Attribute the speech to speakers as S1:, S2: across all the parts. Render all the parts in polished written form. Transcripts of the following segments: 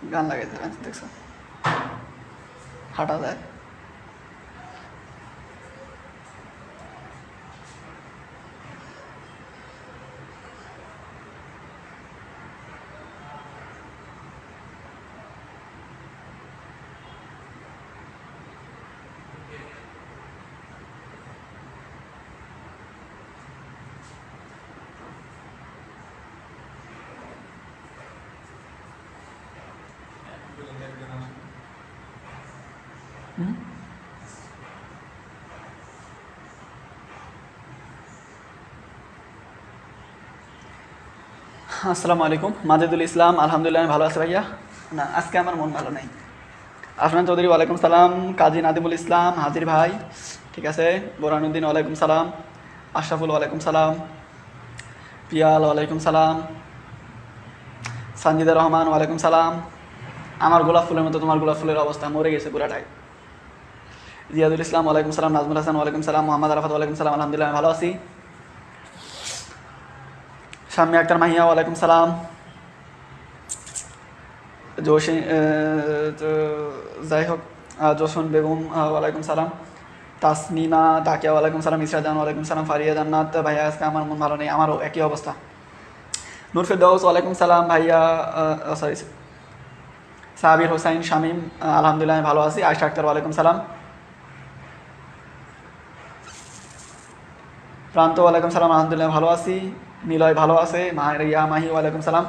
S1: গান লাগাইতে দেখছো হাঁটা যায়। আসসালামু আলাইকুম, মাজেদুল ইসলাম। আলহামদুলিল্লাহ আমি ভালো আছি ভাইয়া। না, আজকে আমার মন ভালো নেই। আফনান চৌধুরী ওয়ালাইকুম সালাম। কাজী নাদিমুল ইসলাম হাজির ভাই, ঠিক আছে। বোরানুদ্দিন ওয়ালাইকুম সালাম। আশরাফুল ওয়ালাইকুম সালাম। পিয়াল ওয়ালাইকুম সালাম। সানজিদা রহমান ওয়ালাইকুম সালাম। আমার গোলাপ ফুলের মতো তোমার গোলাপ ফুলের অবস্থা, মরে গেছে পুরাটাই। জিয়াদুল ইসলাম ওয়ালাইকুম সালাম। নাজমুল হাসান ওয়ালাইকুম সালাম। মোহাম্মদ আরাফাত ওয়ালাইকুম সালাম। আলহামদুলিল্লাহ আমি ভালো আছি। শাম্মী আক্তার মাহিয়া ওয়ালাইকুম সালাম। জোশী যাই হোক, জোসন বেগম ওয়ালাইকুম সালাম। তাসনিমা তাকিয়া ওয়ালাইকুম সালাম। ইসরা জান ওয়ালাইকুম সালাম। ফারিয়া জান্নাত ভাইয়া আজকে আমার মন ভালো নেই, আমারও একই অবস্থা। নূর ফেরদৌস ওয়ালাইকুম সালাম ভাইয়া। সরি, সাবির হোসাইন শামীম আলহামদুলিল্লাহ আমি ভালো আছি। আয়শা আক্তার ওয়ালাইকুম সালাম। প্রান্ত ওয়ালাইকুম সালাম। আলহামদুলিল্লাহ ভালো আছি। নিলয় ভালো আছে। মাহিয়া মাহি ওয়ালাইকুম সালাম।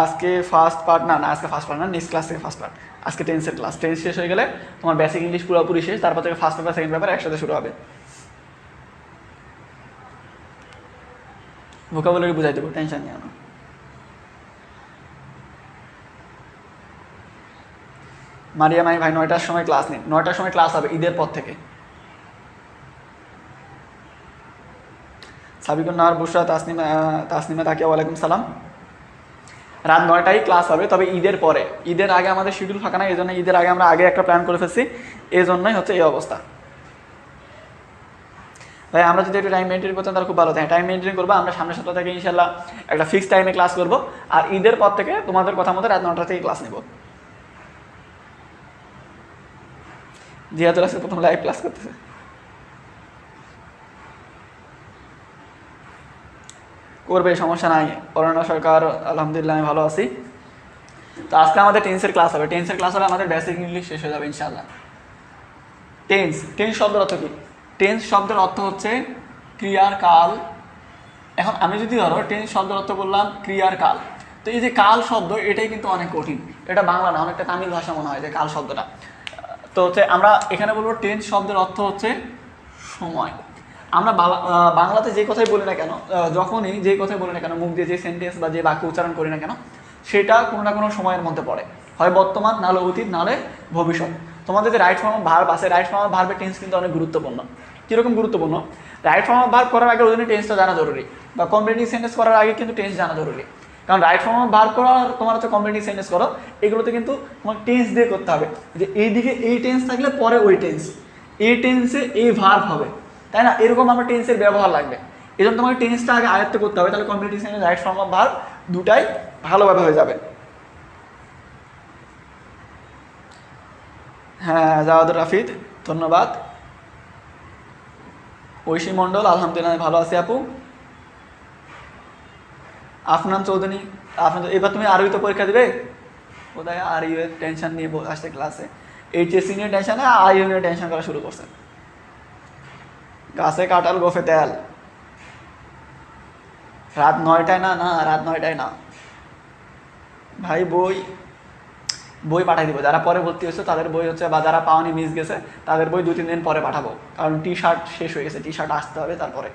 S1: আজকে ফার্স্ট পার্ট না, আজকে ফার্স্ট পার্ট না, নেক্সট ক্লাস থেকে ফার্স্ট পার্ট। আজকে টেন্সের ক্লাস। টেন্স শেষ হয়ে গেলে তোমার বেসিক ইংলিশ পুরোপুরি শেষ, তারপর থেকে ফার্স্ট পেপার সেকেন্ড পেপার একসাথে শুরু হবে। ভোকাবুলারি বুঝাই দেবো, টেনশন নিয়ে না। মারিয়া মাহি ভাই 9টার সময় ক্লাস নেই। 9টার সময় ক্লাস হবে ঈদের পর থেকে। সাবিকুন নাহার বুশরা তাসনিমা তাকিয়া ওয়ালাইকুম সালাম। রাত 9টায় ক্লাস হবে, তবে ঈদের পরে। ঈদের আগে আমাদের শিডিউল ফাঁকা নাই, এই জন্য ঈদের আগে আমরা আগে একটা প্ল্যান করে ফেলছি, এই জন্যই হচ্ছে এই অবস্থা। ভাই আমরা যদি একটু টাইম মেনটেন করতাম তাহলে খুব ভালো থাকে। টাইম মেনটেন করবো আমরা, সামনের সপ্তাহ থেকে ইনশাল্লাহ একটা ফিক্সড টাইমে ক্লাস করবো। আর ঈদের পর থেকে তোমাদের কথা মতো রাত 9টা থেকে ক্লাস নেব। জিয়াদুল আজকে প্রথম লাইভ ক্লাস করতেছে। করবে, সমস্যা নাই। অরণ্য সরকার আলহামদুলিল্লাহ আমি ভালো আছি। তো আজকে আমাদের টেন্সের ক্লাস হবে। টেন্সের ক্লাস হলে আমাদের বেসিক ইংলিশ শেষ হয়ে যাবে ইনশাআল্লাহ। টেন্স শব্দের অর্থ কি? টেন্স শব্দের অর্থ হচ্ছে ক্রিয়ার কাল। এখন আমি যদি ধরো টেন্স শব্দের অর্থ বললাম ক্রিয়ার কাল, তো এই যে কাল শব্দ এটাই কিন্তু অনেক কঠিন। এটা বাংলা না, অনেকটা তামিল ভাষা মনে হয় যে কাল শব্দটা। তো হচ্ছে আমরা এখানে বলবো টেন্স শব্দের অর্থ হচ্ছে সময়। আমরা বাংলাতে যে কথাই বলি না কেন, যখনই যে কথাই বলি না কেন, মুখ দিয়ে যে সেন্টেন্স বা যে বাক্য উচ্চারণ করি না কেন, সেটা কোনো না কোনো সময়ের মধ্যে পড়ে, হয় বর্তমান, নাহলে অতীত, নাহলে ভবিষ্যৎ। তোমাদের যে রাইট ফর্ম অফ ভার্ব আছে, রাইট ফর্ম অফ ভার্বের টেন্স কিন্তু অনেক গুরুত্বপূর্ণ। কীরকম গুরুত্বপূর্ণ? রাইট ফর্ম অফ ভার্ব করার আগে ওই জন্য টেন্সটা জানা জরুরি, বা কমপ্লিটিং সেন্টেন্স করার আগে কিন্তু টেন্স জানা জরুরি। কারণ রাইট ফর্ম অফ ভার্ব করা আর তোমার হচ্ছে কমপ্লিটিং সেন্টেন্স করো, এগুলোতে কিন্তু তোমার টেন্স দিয়ে করতে হবে। যে এইদিকে এই টেন্স থাকলে পরে ওই টেন্স, এই টেন্সে এই ভার্ব হবে, তাই না? এরকম আমার টেন্সের ব্যবহার লাগবে। এই জন্য তোমাকে টেন্সটা আগে আয়ত্ত করতে হবে, তাহলে completing sentence, right form of verb দুটাই ভালোভাবে হয়ে যাবে। হ্যাঁ, জাওয়াদুর রাফিদ ধন্যবাদ। ঐশী মণ্ডল আলহামদুলিল্লাহ ভালো আছি আপু। আফনান চৌধুরী, এবার তুমি আরবিতে পরীক্ষা দেবে? কোথায় আর ইউ এর টেনশন নিয়ে আসছে ক্লাসে। এইচএসসি নিয়ে টেনশন, আর ইউ নিয়ে টেনশন করা শুরু করছে। গাছে কাঁঠাল গোফে তেল। রাত 9টায় না, রাত 9টায় না ভাই। বই পাঠিয়ে দিব। যারা পরে ভর্তি হয়েছে তাদের বই হচ্ছে, বা যারা পাওনি মিস গেছে তাদের বই 2-3 দিন পরে পাঠাবো, কারণ টি শার্ট শেষ হয়ে গেছে। টি শার্ট আসতে হবে, তারপরে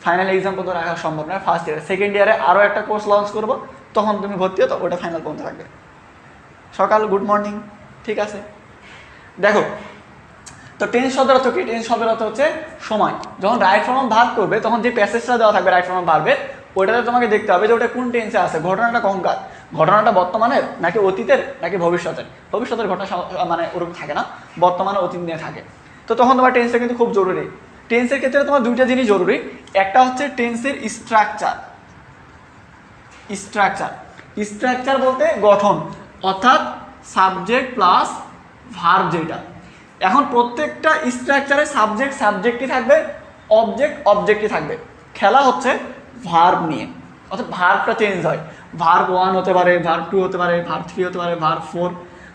S1: ফাইনাল এক্সাম পর্যন্ত রাখা সম্ভব নয়। ফার্স্ট ইয়ারে, সেকেন্ড ইয়ারে আরও একটা কোর্স লঞ্চ করবো, তখন তুমি ভর্তি হতো, ওটা ফাইনাল পর্যন্ত থাকবে। সকাল গুড মর্নিং, ঠিক আছে। দেখো, তো টেন্স শব্দের অর্থ কি? টেন্স শব্দের অর্থ হচ্ছে সময়। যখন রাইট ফর্ম অফ ভার্ব করবে, তখন যে প্যাসেজটা দেওয়া থাকবে রাইট ফর্ম অফ ভার্বের, ওইটাতে তোমাকে দেখতে হবে যে ওটা কোন টেন্সে আছে, ঘটনাটা কখনকার, ঘটনাটা বর্তমানের নাকি অতীতের নাকি ভবিষ্যতের। ভবিষ্যতের ঘটনা মানে ওরকম থাকে না, বর্তমানে অতীত নিয়ে থাকে। তো তখন তোমার টেন্সটা কিন্তু খুব জরুরি। টেন্সের ক্ষেত্রে তোমার দুইটা জিনিস জরুরি। একটা হচ্ছে টেন্সের স্ট্রাকচার। স্ট্রাকচার বলতে গঠন, অর্থাৎ সাবজেক্ট প্লাস ভার্ব যেটা। এখন প্রত্যেকটা স্ট্রাকচারে সাবজেক্ট সাবজেক্টই থাকবে, অবজেক্ট অবজেক্টই থাকবে। খেলা হচ্ছে ভার্ব নিয়ে, অর্থাৎ ভার্বটা চেঞ্জ হয়। ভার্ব 1 হতে পারে, ভার্ব 2 হতে পারে, ভার্ব 3 হতে পারে, ভার্ব 4।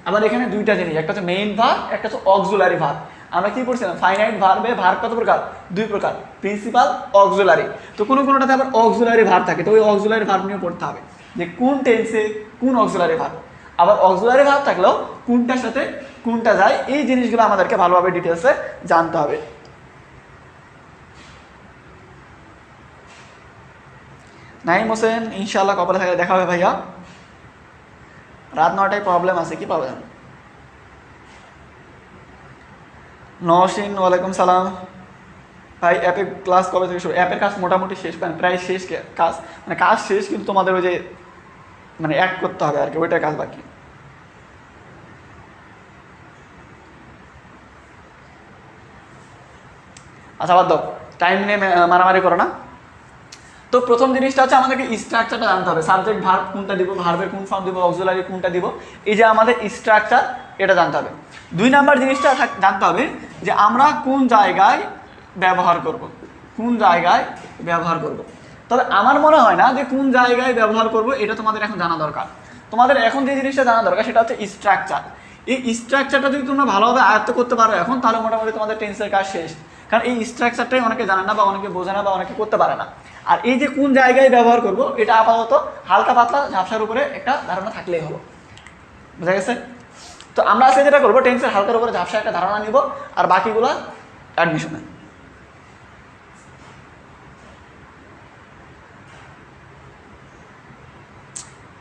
S1: আবার এখানে দুইটা জিনিস, একটা হচ্ছে মেইন ভার্ব, একটা হচ্ছে অক্সিলারি ভার্ব। আমরা কি পড়ছিলাম, ফাইনাইট ভার্বে ভার্ব কত প্রকার, 2 প্রকার, প্রিন্সিপাল, অক্সিলারি। তো কোনোটাতে আবার অক্সিলারি ভার্ব থাকে, তো ওই অক্সিলারি ভার্ব নিয়ে পড়তে হবে যে কোন টেন্সে কোন অক্সিলারি ভার্ব। আবার অক্সিলারি ভার্ব থাকলেও কোনটার সাথে কোনটা যায়, এই জিনিসগুলো আমাদেরকে ভালোভাবে ডিটেলসে জানতে হবে। নাইম হোসেন, ইনশাআল্লাহ কপালে থাকলে দেখা হবে ভাইয়া। রাত 9টায় প্রবলেম আছে, কি প্রবলেম? নওশিন, ওয়ালাইকুম সালাম ভাই। অ্যাপের ক্লাস কবে থেকে শুরু? অ্যাপের কাজ মোটামুটি শেষ, প্রায় শেষ কাজ, মানে কাজ শেষ, কিন্তু তোমাদের ওই যে মানে অ্যাড করতে হবে আর কি, ওইটার কাজ বাকি। আচ্ছা বাদ দাও, টাইম নিয়ে মারামারি করো না। তো প্রথম জিনিসটা হচ্ছে আমাদেরকে স্ট্রাকচারটা জানতে হবে, সাবজেক্ট ভার্ব কোনটা দিব, ভার্বের কোন ফর্ম দিব, অক্সিলারি কোনটা দিব, এই যে আমাদের স্ট্রাকচার, এটা জানতে হবে। 2 নাম্বার জিনিসটা জানতে হবে যে আমরা কোন জায়গায় ব্যবহার করব, কোন জায়গায় ব্যবহার করব। তবে আমার মনে হয় না যে কোন জায়গায় ব্যবহার করব এটা তোমাদের এখন জানা দরকার। তোমাদের এখন যে জিনিসটা জানা দরকার সেটা হচ্ছে স্ট্রাকচার। এই স্ট্রাকচারটা যদি তোমরা ভালোভাবে আয়ত্ত করতে পারো এখন, তাহলে মোটামুটি তোমাদের টেন্সের কাজ শেষ। কারণ এই স্ট্রাকচারটাই অনেকে জানে না, বা অনেকে বোঝে না, বা অনেকে করতে পারে না। আর এই যে কোন জায়গায় ব্যবহার করব, এটা আপাতত হালকা পাতলা ঝাপসার উপরে একটা ধারণা থাকলেই হলো, বুঝা গেছে? তো আমরা আজকে যেটা করবো, টেন্সের হালকার উপরে ঝাপসা একটা ধারণা নিব, আর বাকিগুলো অ্যাডমিশনে।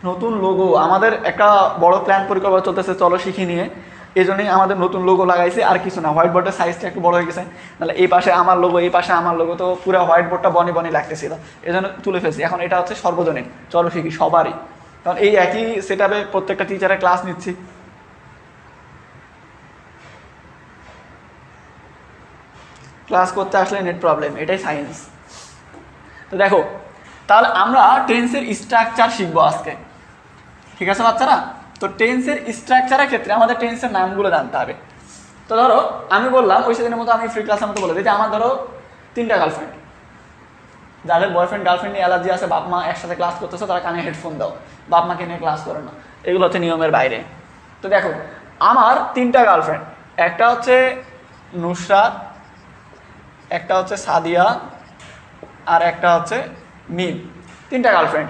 S1: নতুন লোগো, আমাদের একটা বড় প্ল্যান পরিকল্পনা চলতেছে চলো শিখি নিয়ে, এই জন্যই আমাদের নতুন লোগো লাগাইছে, আর কিছু না। হোয়াইট বোর্ডের সাইজটা একটু বড় হয়ে গেছে, নাহলে এই পাশে আমার লোগো, এই পাশে আমার লোগো, তো পুরো হোয়াইট বোর্ডটা বনি বনি লাগতেছিল, এই জন্য তুলে ফেলছি। এখন এটা হচ্ছে সর্বজনীন, চলো শিখি সবারই, কারণ এই একই সেট আপে প্রত্যেকটা টিচারের ক্লাস নিচ্ছি। ক্লাস করতে আসলে নেট প্রবলেম, এটাই সায়েন্স। তো দেখো, তাহলে আমরা টেন্সের স্ট্রাকচার শিখবো আজকে, ঠিক আছে বাচ্চারা? তো টেন্সের স্ট্রাকচারের ক্ষেত্রে আমাদের টেন্সের নামগুলো জানতে হবে। তো ধরো আমি বললাম ওই সেদিনের মতো, আমি ফ্রি ক্লাসের মতো বলে দিই যে আমার ধরো 3টা গার্লফ্রেন্ড, যাদের বয়ফ্রেন্ড গার্লফ্রেন্ড নিয়ে অ্যালার্জি আছে, বাপ মা একসাথে ক্লাস করতেছে, তারা কানে হেডফোন দাও, বাপ মাকে নিয়ে ক্লাস করে না, এগুলো হচ্ছে নিয়মের বাইরে। তো দেখো আমার 3টা গার্লফ্রেন্ড, একটা হচ্ছে নুসরাত, একটা হচ্ছে সাদিয়া, আর একটা হচ্ছে মিম, 3টা গার্লফ্রেন্ড।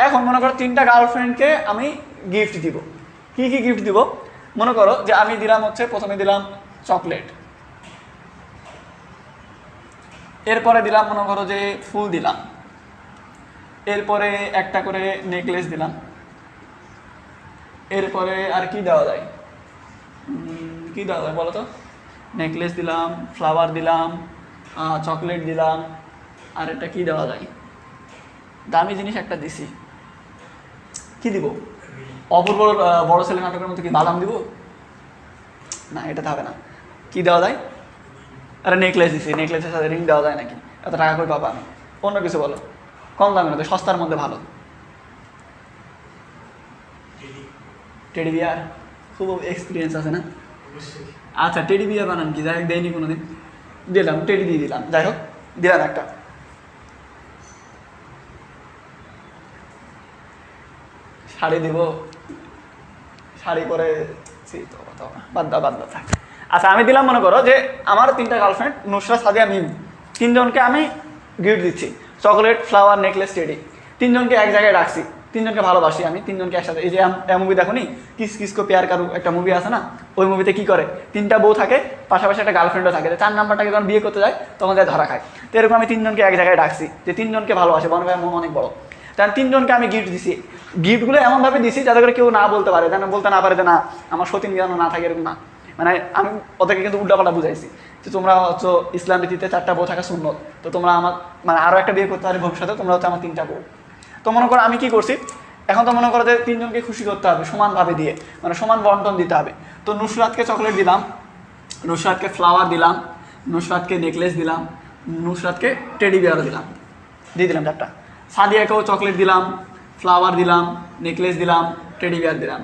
S1: এখন মনে করো 3টা গার্লফ্রেন্ডকে আমি গিফট দিব। কি কি গিফট দিব? মনে করো যে আমি দিলাম হচ্ছে, প্রথমে দিলাম চকলেট, এরপরে দিলাম মনে করো যে ফুল দিলাম, এরপরে একটা করে নেকলেস দিলাম, এরপরে আর কি দেওয়া যায়, কি দেওয়া যায় বলো তো? নেকলেস দিলাম, ফ্লাওয়ার দিলাম, চকলেট দিলাম, আর এটা কি দেওয়া যায়? দামি জিনিস একটা দিছি, কি দিব? অপূর্ব বড় ছেলে নাটকের মতো কি বাদাম দিব? না, এটাতে হবে না। কি দেওয়া যায়? আরে নেকলেস দিছি, নেকলেসের সাথে রিং দেওয়া যায় নাকি? এত টাকা করে পাবো আমি, অন্য কিছু বলো, কম দামি না, সস্তার মধ্যে ভালো। টেডি বিয়ার, খুব এক্সপিরিয়েন্স আছে না? আচ্ছা, টেডি বিয়ার বানান কি? যাই হোক, দেয়নি কোনোদিন, দিলাম, টেডি দিয়ে দিলাম, যাই হোক দিলাম একটা। শাড়ি দিব, শাড়ি পরে বাদ দাও থাক। আচ্ছা, আমি দিলাম মনে করো যে আমার 3টা গার্লফ্রেন্ড নুসরাত, সাদিয়া, মিম, 3জনকে আমি গিফট দিচ্ছি, চকলেট, ফ্লাওয়ার, নেকলেস, টেডি। 3জনকে এক জায়গায় রাখছি, 3জনকে ভালোবাসি আমি, 3জনকে একসাথে। এই যে মুভি দেখো নি, কিস কিস কো প্যার কারু, একটা মুভি আছে না, ওই মুভিতে কি করে, 3টা বউ থাকে, পাশাপাশি একটা গার্লফ্রেন্ডও থাকে, 4 নাম্বারটাকে যখন বিয়ে করতে যায় তখন যায় ধরা খায়। তো এরকম আমি 3জনকে এক জায়গায় ডাকছি যে 3জনকে ভালোবাসে, বন ভাইয়ের মন অনেক বড়, তার 3জনকে আমি গিফট দিছি। গিফটগুলো এমনভাবে দিছি যাতে করে কেউ না বলতে পারে, যেন বলতে না পারে যে না আমার সতীন যেন না থাকে, এরকম না। মানে আমি ওদেরকে কিন্তু উল্টাপাল্টা বুঝাইছি যে তোমরা হচ্ছে ইসলাম রীতিতে 4টা বউ থাকা সুন্নত, তো তোমরা আমার মানে আরও একটা বিয়ে করতে পারে ভবিষ্যতে, তোমরা হচ্ছে আমার 3টা বউ। তো মনে করো আমি কি করছি, এখন তো মনে করো যে 3জনকে খুশি করতে হবে সমানভাবে দিয়ে, মানে সমান বন্টন দিতে হবে। তো নুসরাতকে চকলেট দিলাম, নুসরাতকে ফ্লাওয়ার দিলাম, নুসরাতকে নেকলেস দিলাম, নুসরাতকে টেডি বিয়ারও দিলাম, দিয়ে দিলাম 4টা। সাদিয়াকেও চকলেট দিলাম, ফ্লাওয়ার দিলাম, নেকলেস দিলাম, টেডি বিয়ার দিলাম।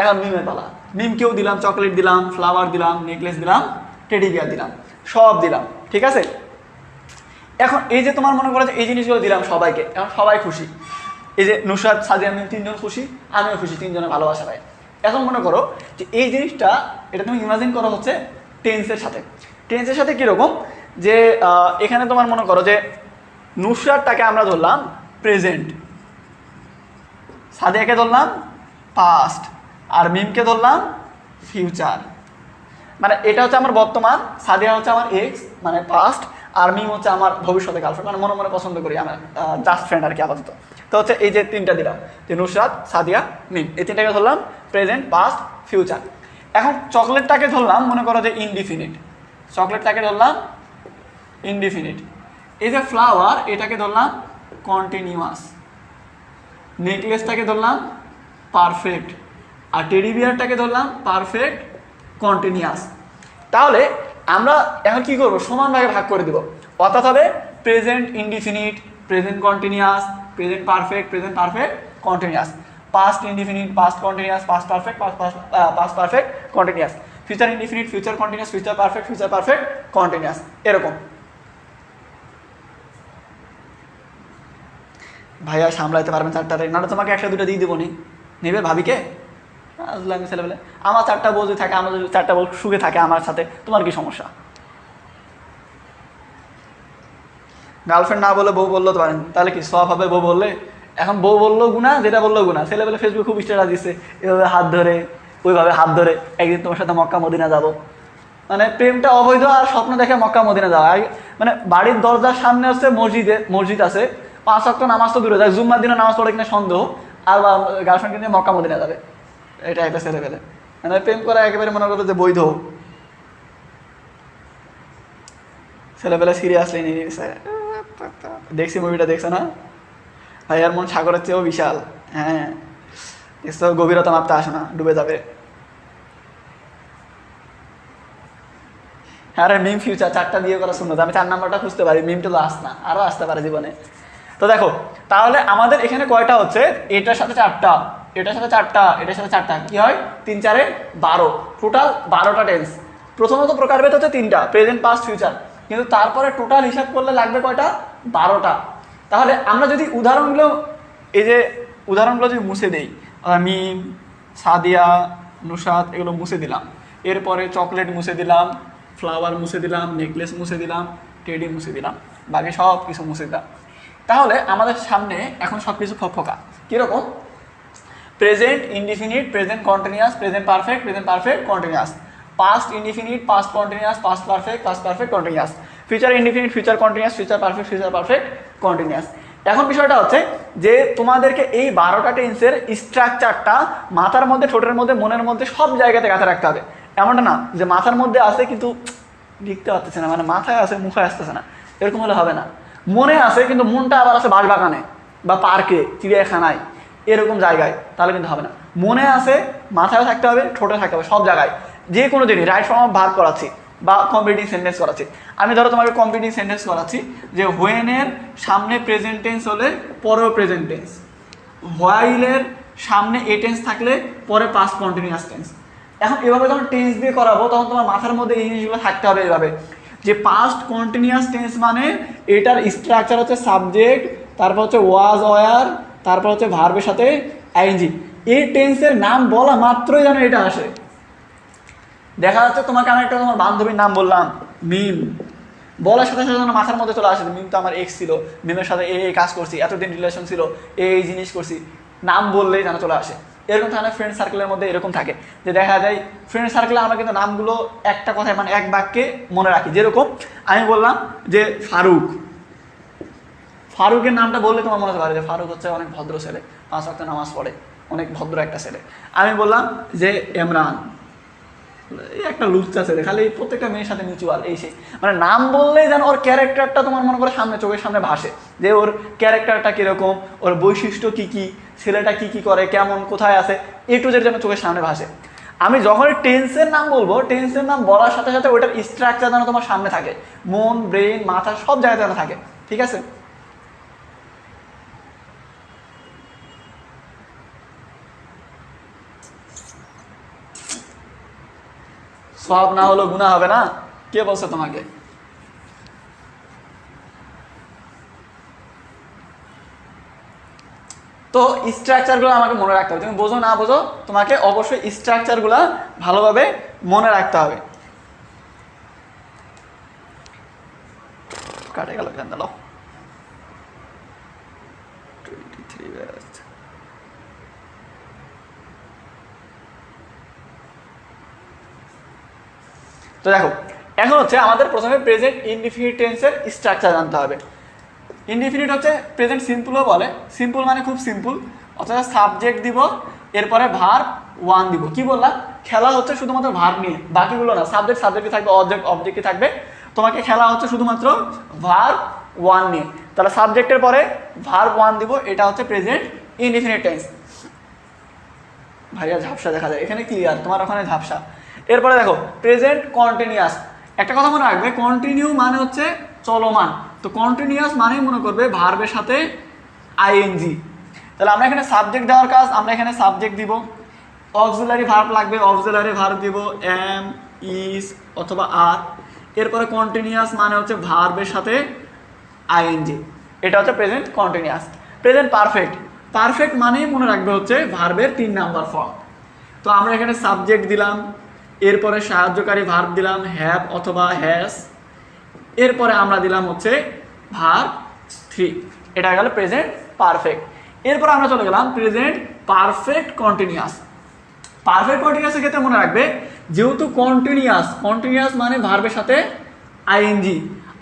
S1: এখন মিমের পালা, মিমকেও দিলাম, চকলেট দিলাম, ফ্লাওয়ার দিলাম, নেকলেস দিলাম, টেডি বিয়ার দিলাম, সব দিলাম, ঠিক আছে। এখন এই যে তোমার মনে করো যে এই জিনিসগুলো দিলাম সবাইকে, এখন সবাই খুশি, এই যে নুসরাত, সাদিয়া, মিম তিনজন খুশি, আমিও খুশি, তিনজনের ভালোবাসা পাই। এখন মনে করো যে এই জিনিসটা, এটা তুমি ইমাজিন করো হচ্ছে টেন্সের সাথে। টেন্সের সাথে কীরকম, যে এখানে তোমার মনে করো যে নুসরাতটাকে আমরা ধরলাম প্রেজেন্ট, সাদিয়াকে ধরলাম পাস্ট, আর মিমকে ধরলাম ফিউচার। মানে এটা হচ্ছে আমার বর্তমান, সাদিয়া হচ্ছে আমার এক্স মানে পাস্ট, আর মিম হচ্ছে আমার ভবিষ্যতে গার্লফ্রেন্ড, মানে মনে মনে পছন্দ করি, আমার জাস্ট ফ্রেন্ড আর কি আপাতত। তো হচ্ছে এই যে তিনটা দিলাম, যে নুসরাত, সাদিয়া, মিম, এই তিনটাকে ধরলাম প্রেজেন্ট, পাস্ট, ফিউচার। এখন চকলেটটাকে ধরলাম মনে করো যে ইনডিফিনিট, চকলেটটাকে ধরলাম ইনডিফিনিট। এই যে ফ্লাওয়ার, এটাকে ধরলাম কন্টিনিউয়াস, নেকলেসটাকে ধরলাম পারফেক্ট, আর টেডি বিয়ারটাকে ধরলাম পারফেক্ট কন্টিনিউয়াস। তাহলে আমরা এখন কি করব, সমানভাবে ভাগ করে দিব, অর্থাৎ হবে present indefinite, present continuous, present perfect, present perfect continuous, past indefinite, past continuous, past perfect, past perfect continuous, future indefinite, future continuous, future perfect continuous, এরকম। ভাইয়া সামলাইতে পারবেন চারটাতে, নাহলে তোমাকে একটা দুটো দিয়ে দেবো, নেবে ভাবিকে? আমি ছেলেবেলে আমার চারটা বউ যদি থাকে, আমার যদি চারটা বউ সুখে থাকে আমার সাথে, তোমার কি সমস্যা? গার্লফ্রেন্ড না বলে বউ বললো তো পারেন, তাহলে কি সব হবে বউ বললে? এখন বউ বললো গুণা, যেটা বললো গুণা। ছেলেবেলে ফেসবুকে খুব স্ট্যাটাস দিচ্ছে, এভাবে হাত ধরে, ওইভাবে হাত ধরে একদিন তোমার সাথে মক্কা মদিনা যাবো। মানে প্রেমটা অবৈধ, আর স্বপ্ন দেখে মক্কা মদিনা যাওয়া। মানে বাড়ির দরজার সামনে হচ্ছে মসজিদ আছে, 5 ওয়াক্ত নামাজ তো দূরে যায়, জুম্মার দিনে নামাজ পড়ে কিনা সন্দেহ, আর গার্লফ্রেন্ডকে নিয়ে মক্কা মদিনা যাবে। এটা একটা ছেলেবেলে, মানে প্রেম করা একেবারে মনে করো যে বৈধ। ছেলেবেলা সিরিয়াসলি নিয়ে নিয়েছে। দেখছি মুভিটা, দেখছো না? ভাইয়ার মন সাগরের চেয়েও বিশাল। হ্যাঁ দেখছো, গভীরতা মাপতে আসে না, ডুবে যাবে। হ্যাঁ রে, মিম ফিউচার চারটা দিয়ে করা শুনতো, আমি 4 নাম্বারটা খুঁজতে পারি, মিমটা তো আস না, আরও আসতে পারে জীবনে। তো দেখো তাহলে আমাদের এখানে কয়টা হচ্ছে, এটার সাথে 4টা, এটার সাথে 4টা, এটার সাথে 4টা, কি হয় 3 4 12, টোটাল 12টা টেন্স। প্রথমত প্রকারভেদ হচ্ছে 3টা, প্রেজেন্ট, পাস্ট, ফিউচার, কিন্তু তারপরে টোটাল হিসাব করলে লাগবে কয়টা, 12টা। তাহলে আমরা যদি উদাহরণগুলো, এই যে উদাহরণগুলো যদি মুছে দেই, মিম, সাদিয়া, নুসরাত, এগুলো মুছে দিলাম, এরপরে চকলেট মুছে দিলাম, ফ্লাওয়ার মুছে দিলাম, নেকলেস মুছে দিলাম, টেডি মুছে দিলাম, বাকি সব কিছু মুছে দিলাম। তাহলে আমাদের সামনে এখন সব কিছু ফকফকা কীরকম, present indefinite, present continuous, present perfect continuous, past indefinite, past continuous, past perfect continuous, future indefinite, future continuous, future perfect continuous. এখন বিষয়টা হচ্ছে যে তোমাদেরকে এই 12টা টেন্সের স্ট্রাকচারটা মাথার মধ্যে, ঠোঁটের মধ্যে, মনের মধ্যে, সব জায়গাতে গাঁথা রাখতে হবে। এমনটা না যে মাথার মধ্যে আছে কিন্তু লিখতে পারতেছে না, মানে মাথায় আছে মুখে আসতেছে না, এরকম হলে হবে না। মনে আছে কিন্তু মনটা আবার আছে বাঁশবাগানে বা পার্কে, চিড়িয়াখানায়, এরকম জায়গায়, তাহলে কিন্তু হবে না। মনে আছে, মাথায় থাকতে হবে, ঠোঁটে থাকতে হবে, সব জায়গায়। যে কোনো জিনিস রাইট ফর্ম অফ ভার্ব করাচ্ছি বা কমপ্লিটিং সেন্টেন্স করাচ্ছি, আমি ধরো তোমাকে কমপ্লিটিং সেন্টেন্স করাচ্ছি যে হোয়েনের সামনে প্রেজেন্ট টেন্স হলে পরেও প্রেজেন্ট টেন্স, হোয়াইলের সামনে এ টেন্স থাকলে পরে পাস্ট কন্টিনিউয়াস টেন্স। এখন এভাবে যখন টেন্স দিয়ে করাবো তখন তোমার মাথার মধ্যে এই জিনিসগুলো থাকতে হবে এভাবে, যে পাস্ট কন্টিনিউয়াস টেন্স মানে এটার স্ট্রাকচার হচ্ছে সাবজেক্ট, তারপর হচ্ছে ওয়াজ ওয়ার, তারপর হচ্ছে ভার্বের সাথে আইএনজি। এই টেন্সের নাম বলা মাত্রই যেন এটা আসে। দেখা যাচ্ছে তোমাকে আমি একটা তোমার বান্ধবীর নাম বললাম মিম, বলার সাথে সাথে যেন মাথার মধ্যে চলে আসে মিম তো আমার এক্স ছিল, মিমের সাথে এই কাজ করছি, এতদিন রিলেশন ছিল, এই জিনিস করছি, নাম বললেই যেন চলে আসে। এরকম থাকে ফ্রেন্ড সার্কেলের মধ্যে, এরকম থাকে যে দেখা যায় ফ্রেন্ড সার্কেলে আমরা কিন্তু নামগুলো একটা কথায় মানে এক বাক্যে মনে রাখি। যেরকম আমি বললাম যে ফারুক, ফারুকের নামটা বললে তোমার মনে হতে পারে যে ফারুক হচ্ছে অনেক ভদ্র ছেলে, 5 ওয়াক্ত নামাজ পড়ে, অনেক ভদ্র একটা ছেলে। আমি বললাম যে ইমরান, এই একটা লুচ্চা ছেলে, খালি প্রত্যেকটা মেয়ের সাথে মিউচুয়াল, এই সেই, মানে নাম বললেই যেন ওর ক্যারেক্টারটা তোমার মনে করে সামনে, চোখের সামনে ভাসে, যে ওর ক্যারেক্টারটা কীরকম, ওর বৈশিষ্ট্য কী কী, ছেলেটা কী কী করে, কেমন, কোথায় আছে, এ টু জেড যেন চোখের সামনে ভাসে। আমি যখন টেন্সের নাম বলবো, টেন্সের নাম বলার সাথে সাথে ওইটার স্ট্রাকচার যেন তোমার সামনে থাকে, মন, ব্রেন, মাথা সব জায়গায় যেন থাকে, ঠিক আছে? সওয়াব না হলো গুনাহ হবে না, কে বলছে তোমাকে? তো স্ট্রাকচারগুলো আমাকে মনে রাখতে হবে, তুমি বোঝো না বোঝো তোমাকে অবশ্যই স্ট্রাকচারগুলো ভালোভাবে মনে রাখতে হবে। কাটে গেল কেন দাও। তো দেখো এখন হচ্ছে আমাদের প্রথমে প্রেজেন্ট ইনডিফিনিট টেন্সের স্ট্রাকচার জানতে হবে। ইনডিফিনিট হচ্ছে প্রেজেন্ট সিম্পলও বলে, সিম্পল মানে খুব সিম্পল, অর্থাৎ সাবজেক্ট দিব এরপরে ভার্ব ওয়ান দিব। কি বললাম, খেলা হচ্ছে শুধুমাত্র ভার্ব নিয়ে, বাকিগুলো না। সাবজেক্ট সাবজেক্টে থাকবে, অবজেক্ট অবজেক্টে থাকবে, তোমাকে খেলা হচ্ছে শুধুমাত্র ভার্ব ওয়ান নিয়ে। তাহলে সাবজেক্টের পরে ভার্ব ওয়ান দিব, এটা হচ্ছে প্রেজেন্ট ইনডিফিনিট টেন্স। ভাইয়া ঝাপসা দেখা যায় এখানে, ক্লিয়ার, তোমার ওখানে ঝাপসা। এরপরে দেখো প্রেজেন্ট কন্টিনিউয়াস। একটা কথা মনে রাখবে, কন্টিনিউ মানে হচ্ছে চলমান, তো কন্টিনিউয়াস মানেই মনে করবে ভার্বের সাথে আইএনজি। তাহলে আমরা এখানে সাবজেক্ট দেওয়ার কাজ, আমরা এখানে সাবজেক্ট দিব, অক্সিলারি ভার্ব লাগবে, অক্সিলারি ভার্ব দিব এম, ইজ অথবা আর। এরপরে কন্টিনিউয়াস মানে হচ্ছে ভার্বের সাথে আইএনজি, এটা হচ্ছে present continuous. Present perfect, perfect মানেই মনে রাখবে হচ্ছে ভার্বের 3 নাম্বার ফর্ম। তো আমরা এখানে সাবজেক্ট দিলাম, এরপরে সাহায্যকারী ভার্ব দিলাম হ্যাভ অথবা হ্যাজ, এরপরে আমরা দিলাম হচ্ছে ভার্ব 3, এটা গেল প্রেজেন্ট পারফেক্ট। এরপর আমরা চলে গেলাম প্রেজেন্ট পারফেক্ট কন্টিনিউয়াস। পারফেক্ট কন্টিনিউয়াসের ক্ষেত্রে মনে রাখবে, যেহেতু কন্টিনিউয়াস, কন্টিনিউয়াস মানে ভার্বের সাথে আইএনজি,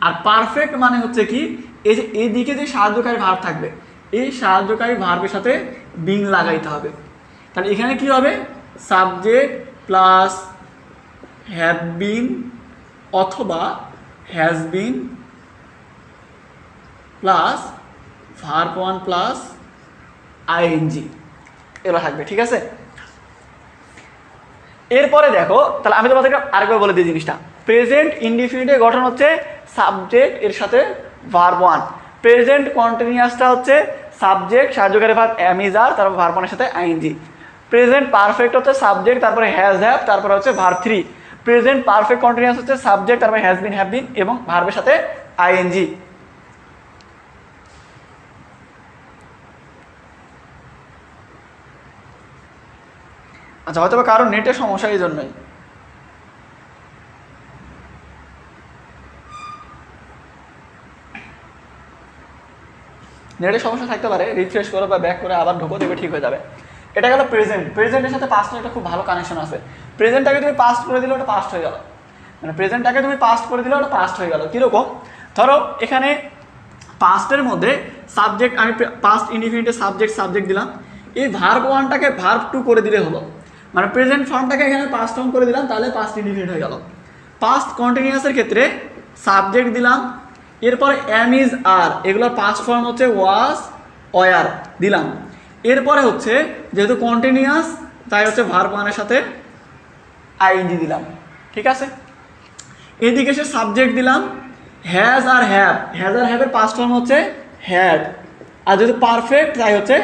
S1: আর পারফেক্ট মানে হচ্ছে কি, এই যে এইদিকে যে সাহায্যকারী ভার্ব থাকবে, এই সাহায্যকারী ভার্বের সাথে বিং লাগাইতে হবে। তাহলে এখানে কি হবে, সাবজেক্ট প্লাস হ্যাভ বিন অথবা has been plus verb one plus ING, এগুলো থাকবে, ঠিক আছে। এরপরে দেখো, তাহলে আমি তোমাদেরকে আরেকবার বলে দিই জিনিসটা। প্রেজেন্ট ইনডিফিনিটের গঠন হচ্ছে সাবজেক্ট এর সাথে ভার্ব ওয়ান। প্রেজেন্ট কন্টিনিউয়াসটা হচ্ছে সাবজেক্ট সাহায্যকারী ভার্ব এম ইজ আর, তারপর ভার্ব ওয়ানের সাথে আইএনজি। প্রেজেন্ট পারফেক্ট হচ্ছে সাবজেক্ট তারপরে হ্যাজ হ্যাভ, তারপরে হচ্ছে ভার্ব 3। প্রেজেন্ট পারফেক্ট কন্টিনিউয়াস হচ্ছে সাবজেক্ট তারপরে হ্যাজ বিন হ্যাভ বিন এবং ভার্বের সাথে আইএনজি। আচ্ছা, হয়তো বা কারণ নেটের সমস্যা, এই জন্যই। নেটের সমস্যা থাকতে পারে, রিফ্রেশ করো বা ব্যাক করে আবার ঢুকো, দেখবে ঠিক হয়ে যাবে। এটা গেল প্রেজেন্ট। প্রেজেন্টের সাথে পাস্টের একটা খুব ভালো কানেকশন আছে। প্রেজেন্টটাকে তুমি পাস্ট করে দিলে ওটা পাস্ট হয়ে গেল, মানে প্রেজেন্টটাকে তুমি পাস্ট করে দিলে ওটা পাস্ট হয়ে গেল। কীরকম, ধরো এখানে পাস্টের মধ্যে সাবজেক্ট, আমি পাস্ট ইনডিফিনিটে সাবজেক্ট সাবজেক্ট দিলাম, এই ভার্ব ওয়ানটাকে ভার্ব 2 করে দিলে হলো, মানে প্রেজেন্ট ফর্মটাকে এখানে পাস্ট ফর্ম করে দিলাম, তাহলে পাস্ট ইনডিফিনিট হয়ে গেল। পাস্ট কন্টিনিউয়াসের ক্ষেত্রে সাবজেক্ট দিলাম, এরপর এম ইজ আর, এগুলোর পাস্ট ফর্ম হচ্ছে ওয়াজ ওয়ার দিলাম। এরপরে হচ্ছে যেহেতু কন্টিনিউয়াস তাই হচ্ছে ভার্ব ওয়ানের সাথে আইএনজি দিলাম, ঠিক আছে। এদিকে সে সাবজেক্ট দিলাম হ্যাজ আর হ্যাভ, হ্যাজ আর হ্যাভের পাস্ট ফর্ম হচ্ছে হ্যাড, আর যেহেতু পারফেক্ট তাই হচ্ছে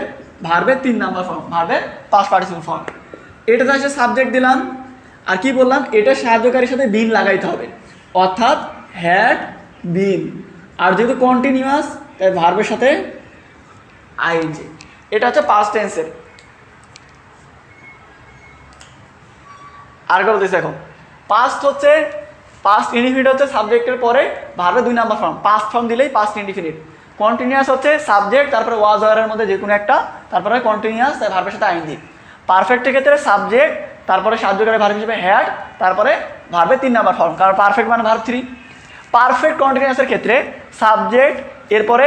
S1: ভার্বের 3 নাম্বার ফর্ম, ভার্বের পাস্ট পার্টিসিপল ফর্ম। এটাতে হচ্ছে সাবজেক্ট দিলাম, আর কি বললাম, এটা সাহায্যকারীর সাথে বিন লাগাইতে হবে, অর্থাৎ হ্যাড বিন। আর যেহেতু কন্টিনিউয়াস তাই ভার্বের সাথে আইএনজি। এটা হচ্ছে পাস্ট টেন্সের। আর কি বলতেছি এখন, পাস্ট হচ্ছে, পাস্ট ইনডিফিনিট হচ্ছে সাবজেক্টের পরে ভার্বের 2 নাম্বার ফর্ম, পাস্ট ফর্ম দিলেই পাস্ট ইনডিফিনিট। কন্টিনিউয়াস হচ্ছে সাবজেক্ট তারপরে ওয়াজ ওয়ারের মধ্যে যে কোনো একটা, তারপরে কন্টিনিউয়াস তাই ভার্বের সাথে আইএনজি। পারফেক্টের ক্ষেত্রে সাবজেক্ট তারপরে সাহায্যকারী ভার্ব হিসেবে হ্যাড, তারপরে ভার্বের 3 নাম্বার ফর্ম, কারণ পারফেক্ট মানে ভার্ব 3। পারফেক্ট কন্টিনিউয়াসের ক্ষেত্রে সাবজেক্ট, এরপরে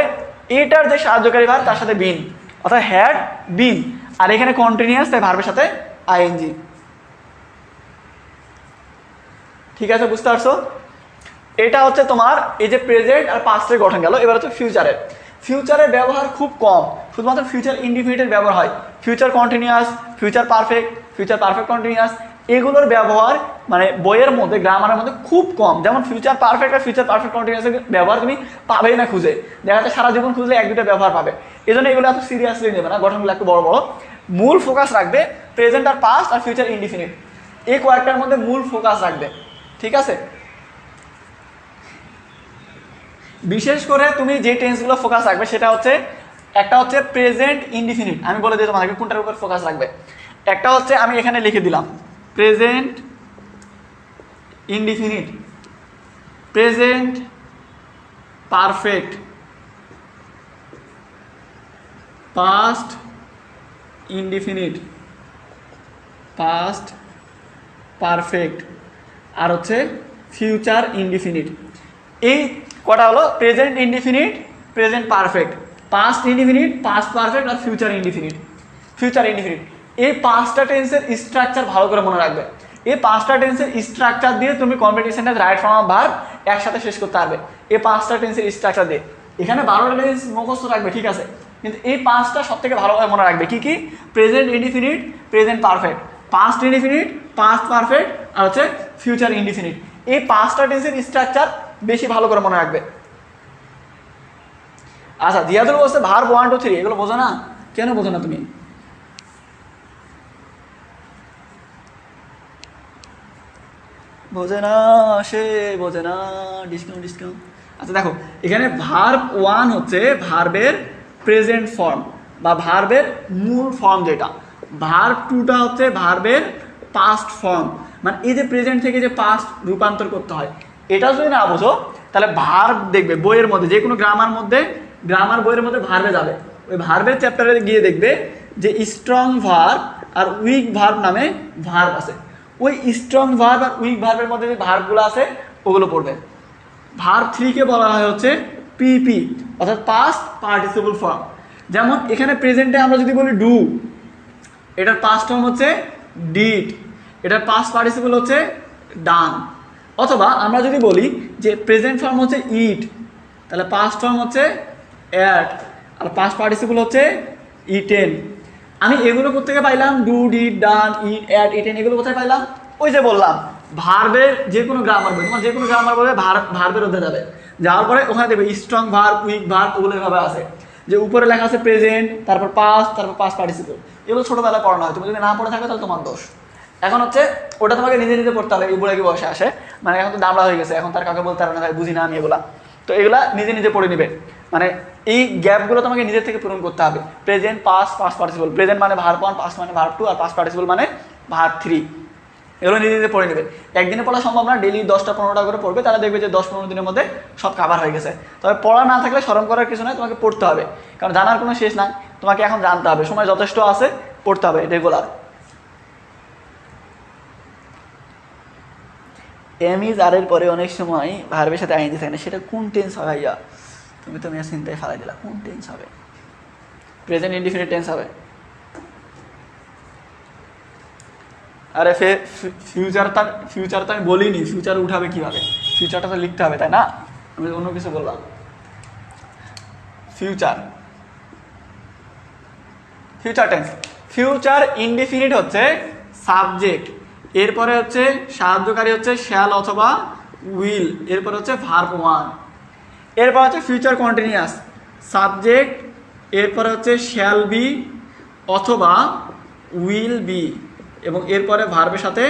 S1: এটার যে সাহায্যকারী ভার্ব তার সাথে বিন, অর্থাৎ হ্যাড বিন, আর এখানে কন্টিনিউয়াস তাই ভার্বের সাথে আইএনজি, ঠিক আছে, বুঝতে পারছো। এটা হচ্ছে তোমার এই যে প্রেজেন্ট আর পাস্টের গঠন গেল। এবার হচ্ছে ফিউচারের। ফিউচারের ব্যবহার খুব কম, শুধুমাত্র ফিউচার ইনডিফিনিটের ব্যবহার হয়। Future continuous, future perfect continuous, এগুলোর ব্যবহার মানে বইয়ের মধ্যে গ্রামারের মধ্যে খুব কম। যেমন ফিউচার পারফেক্ট আর ফিউচার পারফেক্ট কন্টিনিউয়াসের ব্যবহার তুমি পাবেই না খুঁজে, দেখা যাচ্ছে সারা জীবন খুঁজলে 1-2টা ব্যবহার পাবে। এই জন্য এগুলো এত সিরিয়াসলি নেবে না, গঠনগুলো একটু বড় বড়। মূল ফোকাস রাখবে প্রেজেন্ট আর পাস্ট আর ফিউচার ইনডিফিনিট, এই কয়েকটার মধ্যে মূল ফোকাস রাখবে, ঠিক আছে। বিশেষ করে তুমি যে টেন্সগুলো ফোকাস রাখবে সেটা হচ্ছে, একটা হচ্ছে প্রেজেন্ট ইনডিফিনিট, আমি বলে দিই তোমাকে কোনটার উপর ফোকাস রাখবে। একটা হচ্ছে আমি এখানে লিখে দিলাম present indefinite, present perfect, past indefinite, past perfect, আর হচ্ছে ফিউচার ইনডিফিনিট। এই কটা হলো present indefinite, present perfect, past indefinite, past perfect আর ফিউচার ইনডিফিনিট, ফিউচার ইনডিফিনিট। এই পাঁচটা টেন্সের স্ট্রাকচার ভালো করে মনে রাখবে। এই পাঁচটা টেন্সের স্ট্রাকচার দিয়ে তুমি কম্পিটিশনটা রাইট ফর্ম অফ ভার্ব একসাথে শেষ করতে পারবে, এই পাঁচটা টেন্সের স্ট্রাকচার দিয়ে। এখানে 12টা টেন্স মুখস্থ রাখবে, ঠিক আছে, কিন্তু এই পাঁচটা সব থেকে ভালোভাবে মনে রাখবে। কি কি? Present indefinite, present perfect, past indefinite, past perfect আর হচ্ছে ফিউচার ইনডিফিনিট। এই পাঁচটা টেন্সের স্ট্রাকচার বেশি ভালো করে মনে রাখবে। আচ্ছা, জিয়াদুল বলছে ভার্ব 1 2 3, এগুলো বোঝো না? কেন বোঝো না তুমি? বোঝে না, সে বোঝে না, ডিসকাউন্ট ডিসকাউন্ট। আচ্ছা দেখো, এখানে ভার্ব 1 হচ্ছে ভার্বের প্রেজেন্ট ফর্ম বা ভার্বের মূল ফর্ম যেটা। ভার্ব 2টা হচ্ছে ভার্বের পাস্ট ফর্ম, মানে এই যে প্রেজেন্ট থেকে যে পাস্ট রূপান্তর করতে হয়, এটা যদি না বোঝো তাহলে ভার্ব দেখবে বইয়ের মধ্যে, যে কোনো গ্রামার বইয়ের মধ্যে ভার্বে যাবে, ওই ভার্বের চ্যাপ্টারে গিয়ে দেখবে যে স্ট্রং ভার্ব আর উইক ভার্ব নামে ভার্ব আছে। ওই স্ট্রং ভার্ব আর উইক ভার্বের মধ্যে যে ভার্বগুলো আছে ওগুলো পড়বে। ভার্ব 3কে বলা হয় হচ্ছে পিপি, অর্থাৎ পাস্ট পার্টিসিপল ফর্ম। যেমন এখানে প্রেজেন্টে আমরা যদি বলি ডু, এটার পাস্ট ফর্ম হচ্ছে ডিড, এটার পাস্ট পার্টিসিপল হচ্ছে ডান। অথবা আমরা যদি বলি যে প্রেজেন্ট ফর্ম হচ্ছে ইট, তাহলে পাস্ট ফর্ম হচ্ছে অ্যাট আর পাস্ট পার্টিসিপল হচ্ছে ইটেন। আমি এগুলো কোথেকে পাইলাম? Do, did, done, it, at, eaten, এগুলো কোথায় পাইলাম? ওই যে বললাম ভার্বের যে কোনো গ্রামার বই, তোমার যে কোনো গ্রামার বই ভার্বের মধ্যে যাবে, যাওয়ার পরে ওখানে দেবে স্ট্রং ভার্ব, উইক ভার্ব, ওগুলো এভাবে আছে যে উপরে লেখা আছে প্রেজেন্ট, তারপর পাস্ট, তারপর পাস্ট পার্টিসিপল। এগুলো ছোটোবেলায় পড়ানো হয়, তুমি যদি না পড়ে থাকো তাহলে তোমার দোষ। এখন হচ্ছে ওটা তোমাকে নিজে নিজে পড়তে হবে, এই বুড়ে কি বসে আসে, মানে এখন তো দামড়া হয়ে গেছে, এখন তার কাউকে বলতে পারবে না, বুঝি না আমি এগুলা। তো এগুলা নিজে নিজে পড়ে নিবে, মানে এই গ্যাপগুলো তোমাকে নিজের থেকে পূরণ করতে হবে। Present, past, past participle, present মানে ভার্ব 1, পাস্ট মানে ভার্ব 2 আর পাস্ট পার্টিসিপল মানে ভার্ব 3, এগুলো নিজে নিজে পড়ে নেবে। একদিনে পড়া সম্ভব না, ডেলি 10টা 15টা করে পড়বে, তাহলে দেখবে যে 10-15 দিনের মধ্যে সব কাভার হয়ে গেছে। তবে পড়া না থাকলে শরম করার কিছু নয়, তোমাকে পড়তে হবে, কারণ জানার কোনো শেষ নাই, তোমাকে এখন জানতে হবে, সময় যথেষ্ট আছে, পড়তে হবে রেগুলার। এম ইজ আর এর পরে অনেক সময় ভার্বের সাথে আইএনজি থাকে না, সেটা কোন টেন্স হবে ভাইয়া? তুমি তো মেয়ে চিন্তায় ফেলাই দিলা, কোন টেন্স হবে? প্রেজেন্ট ইনডিফিনিট টেন্স হবে। আরে ফিউচার তো আমি বলিনি, ফিউচার উঠাবে কীভাবে? ফিউচারটা তো লিখতে হবে, তাই না? আমি অন্য কিছু বললাম। ফিউচার টেন্স, ফিউচার ইনডিফিনিট হচ্ছে সাবজেক্ট, এরপরে হচ্ছে সাহায্যকারী হচ্ছে শ্যাল অথবা উইল, এরপরে হচ্ছে ভার্ব 1, এরপর হচ্ছে ফিউচার কন্টিনিউয়াস, সাবজেক্ট, এরপরে হচ্ছে শ্যাল বি অথবা উইল বি, এবং এরপরে ভার্বের সাথে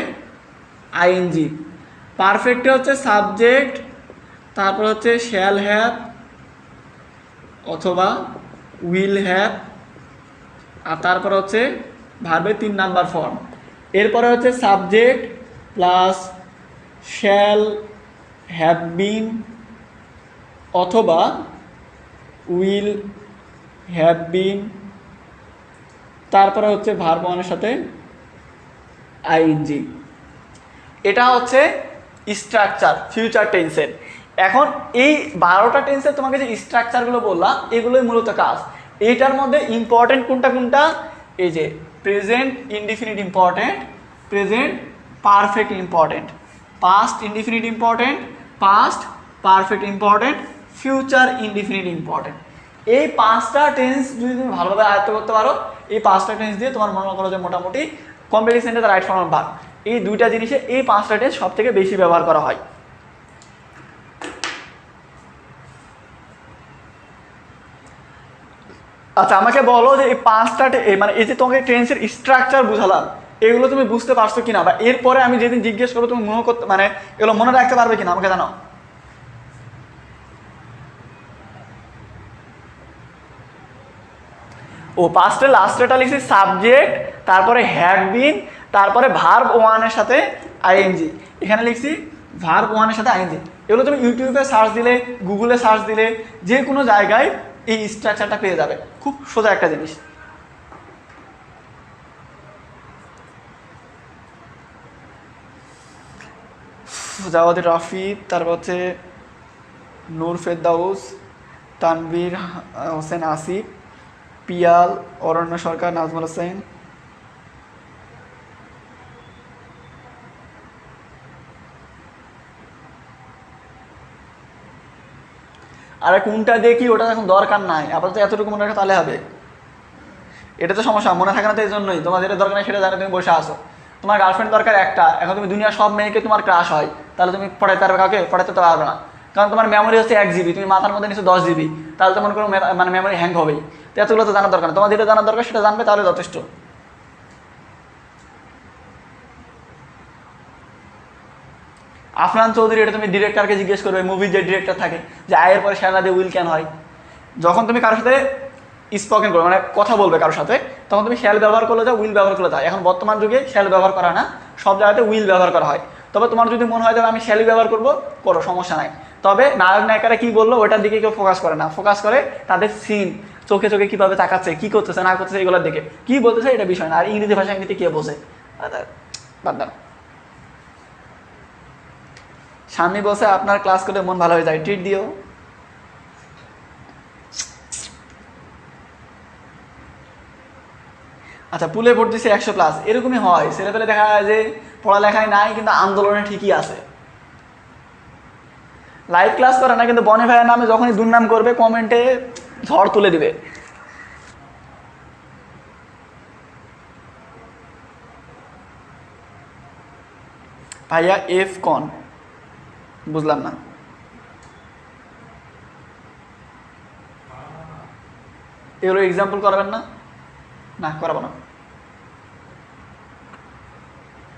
S1: আইএনজি। পারফেক্টে হচ্ছে সাবজেক্ট, তারপর হচ্ছে শ্যাল হ্যাভ অথবা উইল হ্যাভ, আর তারপর হচ্ছে ভার্বের 3 নাম্বার ফর্ম। এরপরে হচ্ছে subject plus shall have been অথবা উইল হ্যাভ বিন, তারপরে হচ্ছে ভার্ব 1-এর সাথে আইএনজি। এটা হচ্ছে স্ট্রাকচার ফিউচার টেন্সের। এখন এই 12টা টেন্সের তোমাকে যে স্ট্রাকচারগুলো বললাম, এগুলোই মূলত কাজ। এইটার মধ্যে ইম্পর্টেন্ট কোনটা? এই যে present indefinite important, present perfect important, past indefinite important, past perfect important, future indefinite important. এই 5টা টেন্স যদি তুমি ভালোভাবে আয়ত্ত করতে পারো, এই 5টা টেন্স দিয়ে তোমার মনে করো যে মোটামুটি complex sentence write form of verb, এই 2টা জিনিসে এই 5টা টেন্স সব থেকে বেশি ব্যবহার করা হয়। আচ্ছা আমাকে বলো যে এই পাঁচটা মানে এই যে তোমাকে টেন্সের স্ট্রাকচার বুঝালাম, এগুলো তুমি বুঝতে পারছো কিনা, বা এরপরে আমি যেদিন জিজ্ঞেস করবো তুমি মনে করতে মানে এগুলো মনে রাখতে পারবে কিনা আমাকে জানাও। ও পাঁচটা লাস্টেটা লিখছি সাবজেক্ট, তারপরে হ্যাড বিন, তারপরে ভার্ব ওয়ানের সাথে আইএনজি। এখানে লিখছি ভার্ব ওয়ানের সাথে আইএনজি। এগুলো তুমি ইউটিউবে সার্চ দিলে, গুগলে সার্চ দিলে, যে কোনো জায়গায় এই স্ট্রাকচারটা পেয়ে যাবে। খুব সোজা একটা জিনিস। জাওয়াদ রাফি, তারপর হচ্ছে নূর ফেরদাউস, তানভীর হোসেন আসিফ, পিয়াল, অরণ্য সরকার, নাজমুল হোসেন। আরে কোনটা দেখি ওটা এখন দরকার নাই, আপাতত এতটুকু মনে রাখা তাহলে হবে। এটা তো সমস্যা, মনে থাকে না তো এই জন্যই। তোমার যেটা দরকার নেই সেটা জানে তুমি বসে আসো। তোমার গার্লফ্রেন্ড দরকার একটা, এখন তুমি দুনিয়ার সব মেয়েকে তোমার ক্রাশ হয়, তাহলে তুমি পড়াইতে পারবে কাউকে? পড়াইতে তো পারবে না, কারণ তোমার মেমোরি হচ্ছে 1 GB, তুমি মাথার মধ্যে নিচ্ছ 10 GB, তাহলে তো মনে করো মানে মেমোরি হ্যাং হবেই। তো এতগুলো তো জানার দরকার না, তোমার যেটা জানার দরকার সেটা জানবে, তাহলে যথেষ্ট। আফরান চৌধুরী, এটা তুমি ডিরেক্টরকে জিজ্ঞেস করবে, মুভির যে ডিরেক্টর থাকে, যে আয়ের পরে শ্যালা দিয়ে উইল কেন হয়। যখন তুমি কারোর সাথে স্পোকেন করবে, মানে কথা বলবে কারোর সাথে, তখন তুমি শ্যাল ব্যবহার করলে যাও, উইল ব্যবহার করলে যাও। এখন বর্তমান যুগে শ্যাল ব্যবহার করা না, সব জায়গাতে উইল ব্যবহার করা হয়। তবে তোমার যদি মনে হয় যে আমি শ্যালি ব্যবহার করবো, করো, সমস্যা নাই। তবে নায়ক নায়িকারা কি বললো ওটার দিকে কেউ ফোকাস করে না, ফোকাস করে তাদের সিন, চোখে চোখে কীভাবে তাকাচ্ছে, কী করতেছে না করতেছে, এগুলোর দিকে। কী বলতেছে এটা বিষয় না। আর ইংরেজি ভাষা এমনিতে কে বোঝে, বাদ দাও। স্বামী বসে আপনার ক্লাস করলে মন ভালো হয়ে যায়, ট্রিট দিও। আচ্ছা পুলে ভোট দিছে 100+, এরকমই হয়। ছেলেপেলে দেখা যায় যে পড়ালেখায় নাই কিন্তু আন্দোলনে ঠিকই আছে। লাইভ ক্লাস করে না, কিন্তু বনে ভাইয়ের নামে যখনই দুর্নাম করবে কমেন্টে ঝড় তুলে দিবে। ভাইয়া এফ কন, বুঝলাম না। এগুলো এক্সাম্পল করাবেন না? না করাবো না।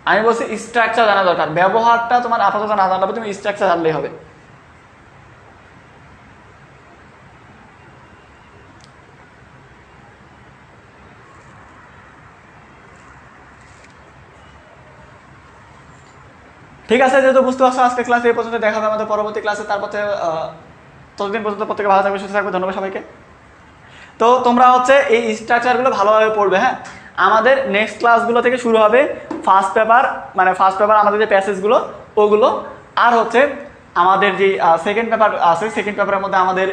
S1: আমি বলছি স্ট্রাকচার জানা দরকার, ব্যবহারটা তোমার আপাতত না জানলে, তুমি স্ট্রাকচার জানলেই হবে। ঠিক আছে, যেহেতু বুঝতে পারছো আজকে ক্লাসে এই পর্যন্ত, দেখা হবে আমাদের পরবর্তী ক্লাসে। তারপর ততদিন পর্যন্ত প্রত্যেকে ভালো থাকবে, সুস্থ থাকবে। ধন্যবাদ সবাইকে। তো তোমরা হচ্ছে এই স্ট্রাকচারগুলো ভালোভাবে পড়বে। হ্যাঁ, আমাদের নেক্সট ক্লাসগুলো থেকে শুরু হবে ফার্স্ট পেপার, মানে ফার্স্ট পেপার আমাদের যে প্যাসেজগুলো ওগুলো, আর হচ্ছে আমাদের যে সেকেন্ড পেপার আছে, সেকেন্ড পেপারের মধ্যে আমাদের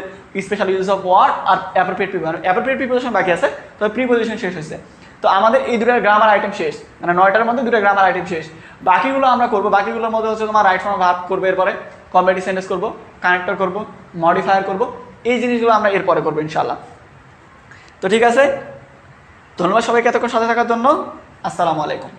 S1: স্পেশাল ইউজ অফ ওয়ার্ড আর অ্যাপ্রোপ্রিয়েট প্রিপোজিশন বাকি আছে। তো প্রিপোজিশন শেষ হয়েছে, তো আমাদের এই দুটো গ্রামার আইটেম শেষ, মানে 9টার মধ্যে 2টা গ্রামার আইটেম শেষ। বাকিগুলো আমরা করবো। বাকিগুলোর মধ্যে হচ্ছে তোমার রাইট ফর্ম ভার্ব করবো, এরপরে কমপ্লেটিভ সেন্টেন্স করবো, কানেক্টর করবো, মডিফায়ার করবো। এই জিনিসগুলো আমরা এরপরে করবো ইনশাল্লাহ। তো ঠিক আছে, ধন্যবাদ সবাইকে এতক্ষণ সাথে থাকার জন্য। আসসালামু আলাইকুম।